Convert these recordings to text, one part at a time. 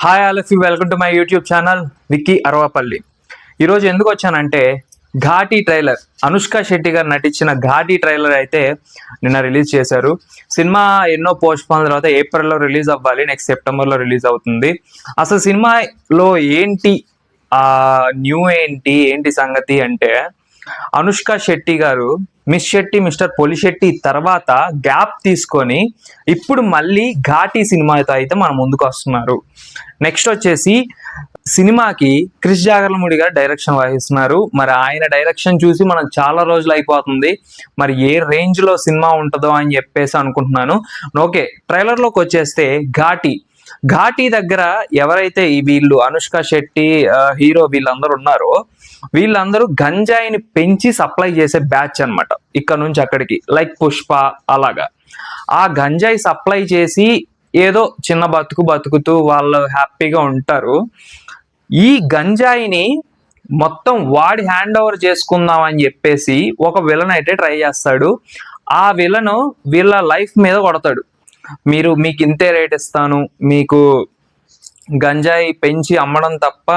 Hi all of you, welcome to my YouTube channel Vicky Aravapalli. ఈరోజు ఎందుకు వచ్చానంటే ఘాటీ ట్రైలర్, అనుష్క శెట్టి గారు నటించిన ఘాటీ ట్రైలర్ అయితే నిన్న రిలీజ్ చేశారు. సినిమా ఎన్నో పోస్ట్ పోన్ తర్వాత ఏప్రిల్లో రిలీజ్ అవ్వాలి, నెక్స్ట్ సెప్టెంబర్లో రిలీజ్ అవుతుంది. అసలు సినిమాలో ఏంటి న్యూ ఏంటి సంగతి అంటే, అనుష్క శెట్టి గారు మిస్ శెట్టి మిస్టర్ పొలిశెట్టి తర్వాత గ్యాప్ తీసుకొని ఇప్పుడు మళ్ళీ ఘాటీ సినిమాతో అయితే మన ముందుకు వస్తున్నారు. నెక్స్ట్ వచ్చేసి సినిమాకి క్రిష్ జాగర్లమూడి గారు డైరెక్షన్ వహిస్తున్నారు. మరి ఆయన డైరెక్షన్ చూసి మనం చాలా రోజులు అయిపోతుంది. మరి ఏ రేంజ్ లో సినిమా ఉంటుందో అని చెప్పేసి అనుకుంటున్నాను. ఓకే, ట్రైలర్ లోకి వచ్చేస్తే ఘాటీ దగ్గర ఎవరైతే వీళ్ళు అనుష్క శెట్టి హీరో వీళ్ళందరూ ఉన్నారో, వీళ్ళందరూ గంజాయిని పెంచి సప్లై చేసే బ్యాచ్ అనమాట. ఇక్కడ నుంచి అక్కడికి లైక్ పుష్ప అలాగా ఆ గంజాయి సప్లై చేసి ఏదో చిన్న బతుకుతూ వాళ్ళు హ్యాపీగా ఉంటారు. ఈ గంజాయిని మొత్తం వాడి హ్యాండ్ ఓవర్ చేసుకుందాం అని చెప్పేసి ఒక విలన్ అయితే ట్రై చేస్తాడు. ఆ విలను వీళ్ళ లైఫ్ మీద కొడతాడు. మీకు ఇంతే రేట్ ఇస్తాను, మీకు గంజాయి పెంచి అమ్మడం తప్ప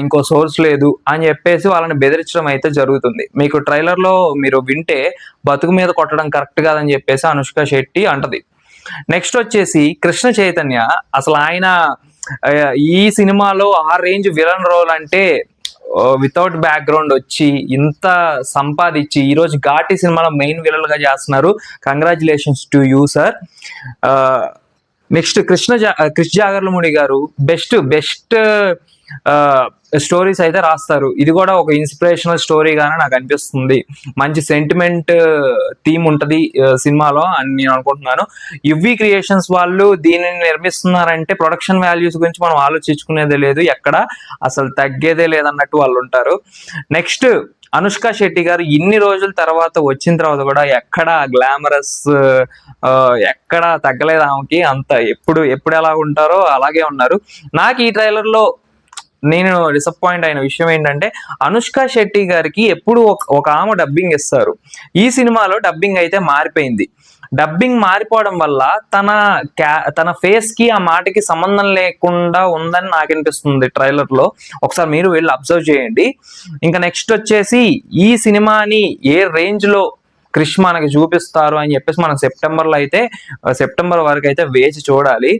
ఇంకో సోర్స్ లేదు అని చెప్పేసి వాళ్ళని బెదిరించడం అయితే జరుగుతుంది. మీకు ట్రైలర్లో మీరు వింటే బతుకు మీద కొట్టడం కరెక్ట్ కాదని చెప్పేసి అనుష్క శెట్టి అంటది. నెక్స్ట్ వచ్చేసి కృష్ణ చైతన్య, అసలు ఆయన ఈ సినిమాలో ఆ రేంజ్ విలన్ రోల్ అంటే వితౌట్ బ్యాక్గ్రౌండ్ వచ్చి ఇంత సంపాదించి ఈరోజు ఘాటీ సినిమాలో మెయిన్ విలన్ గా చేస్తున్నారు. Congratulations to you sir. Next Krish Jagarlamudi garu best stories అయితే రాస్తారు. ఇది కూడా ఒక ఇన్స్పిరేషనల్ స్టోరీ గానే నాకు అనిపిస్తుంది. మంచి సెంటిమెంట్ థీమ్ ఉంటది సినిమాలో అని నేను అనుకుంటున్నాను. యువి క్రియేషన్స్ వాళ్ళు దీనిని నిర్మిస్తున్నారంటే ప్రొడక్షన్ వాల్యూస్ గురించి మనం ఆలోచించుకునేదే లేదు, ఎక్కడ అసలు తగ్గేదే లేదన్నట్టు వాళ్ళు ఉంటారు. నెక్స్ట్ అనుష్క శెట్టి గారు ఇన్ని రోజుల తర్వాత వచ్చిన తర్వాత కూడా ఎక్కడ గ్లామరస్ ఎక్కడ తగ్గలేదు ఆమెకి. అంత ఎప్పుడు ఎలా ఉంటారో అలాగే ఉన్నారు. నాకు ఈ ట్రైలర్ లో నేను డిసప్పాయింట్ అయిన విషయం ఏంటంటే, అనుష్క శెట్టి గారికి ఎప్పుడు ఒక ఆమె డబ్బింగ్ ఇస్తారు. ఈ సినిమాలో డబ్బింగ్ అయితే మారిపోయింది. డబ్బింగ్ మారిపోవడం వల్ల తన ఫేస్ కి ఆ మాటకి సంబంధం లేకుండా ఉందని నాకు అనిపిస్తుంది ట్రైలర్ లో. ఒకసారి మీరు వెళ్ళి అబ్జర్వ్ చేయండి. ఇంకా నెక్స్ట్ వచ్చేసి ఈ సినిమాని ఏ రేంజ్ లో క్రిష్ మనకి చూపిస్తారు అని చెప్పేసి మనం సెప్టెంబర్ వరకు అయితే వేచి చూడాలి.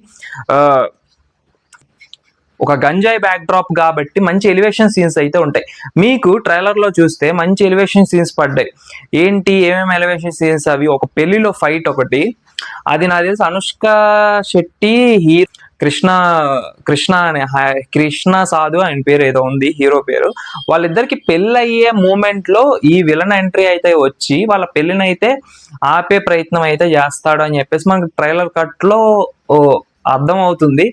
ఒక గంజాయి బ్యాక్ డ్రాప్ కాబట్టి మంచి ఎలివేషన్ సీన్స్ అయితే ఉంటాయి. మీకు ట్రైలర్ లో చూస్తే మంచి ఎలివేషన్ సీన్స్ పడ్డాయి. ఏమేమి ఎలివేషన్ సీన్స్ అవి? ఒక పెళ్లిలో ఫైట్ ఒకటి, అది నాకు తెలిసి అనుష్క శెట్టి కృష్ణ సాధు ఆయన పేరు ఏదో ఉంది, హీరో పేరు. వాళ్ళిద్దరికి పెళ్ళి అయ్యే మూమెంట్ లో ఈ విలన్ ఎంట్రీ అయితే వచ్చి వాళ్ళ పెళ్లిని అయితే ఆపే ప్రయత్నం అయితే చేస్తాడు అని చెప్పేసి మనకు ట్రైలర్ కట్ లో అర్థం అవుతుంది.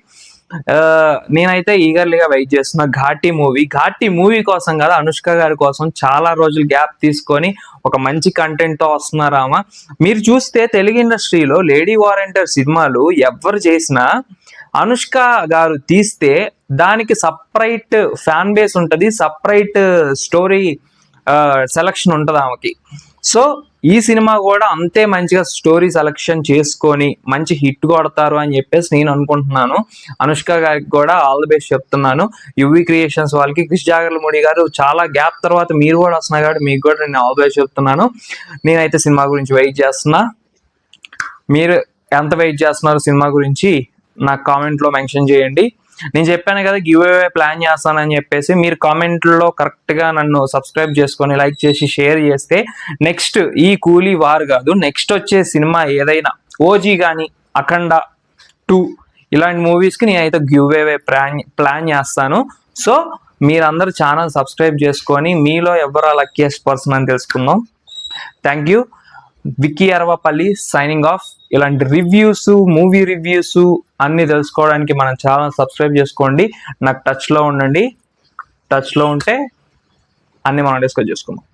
నేనైతే ఈగర్లీగా వెయిట్ చేస్తున్నా ఘాటీ మూవీ కోసం కదా, అనుష్క గారి కోసం చాలా రోజులు గ్యాప్ తీసుకొని ఒక మంచి కంటెంట్ తో వస్తున్నారామా. మీరు చూస్తే తెలుగు ఇండస్ట్రీలో లేడీ వారంటీర్ సినిమాలు ఎవరు చేసినా అనుష్క గారు తీస్తే దానికి సపరేట్ ఫ్యాన్ బేస్ ఉంటుంది, సపరేట్ స్టోరీ సెలక్షన్ ఉంటుంది ఆమెకి. సో ఈ సినిమా కూడా అంతే మంచిగా స్టోరీ సెలక్షన్ చేసుకొని మంచి హిట్ కొడతారు అని చెప్పేసి నేను అనుకుంటున్నాను. అనుష్క గారికి కూడా ఆల్ ది బెస్ట్ చెప్తున్నాను. యువి క్రియేషన్స్ వాళ్ళకి, క్రిష్ జాగర్లమూడి గారు చాలా గ్యాప్ తర్వాత మీరు కూడా వస్తున్నారు కాబట్టి మీకు కూడా నేను ఆల్ ది బెస్ట్ చెప్తున్నాను. నేనైతే సినిమా గురించి వెయిట్ చేస్తున్నా. మీరు ఎంత వెయిట్ చేస్తున్నారు సినిమా గురించి నాకు కామెంట్ లో మెన్షన్ చేయండి. నేను చెప్పాను కదా గివ్ అవే ప్లాన్ చేస్తానని చెప్పేసి, మీరు కామెంట్లో కరెక్ట్ గా నన్ను సబ్స్క్రైబ్ చేసుకొని లైక్ చేసి షేర్ చేస్తే నెక్స్ట్ ఈ కూలీ వార్ కాదు, నెక్స్ట్ వచ్చే సినిమా ఏదైనా ఓజీ కానీ అఖండ 2 ఇలాంటి మూవీస్ కి నేనైతే గివ్ అవే ప్లాన్ చేస్తాను. సో మీరందరూ ఛానల్ సబ్స్క్రైబ్ చేసుకొని మీలో ఎవరు లక్కీయెస్ట్ పర్సన్ అని తెలుసుకుందాం. Thank you. Vicky Aravapalli signing off. ఇలాంటి మూవీ రివ్యూస్ అన్ని తెలుసుకోవడానికి మన ఛానల్ సబ్స్క్రైబ్ చేసుకోండి. నాకు టచ్లో ఉండండి. టచ్లో ఉంటే అన్ని మనం డిస్కస్ చేసుకుందాం.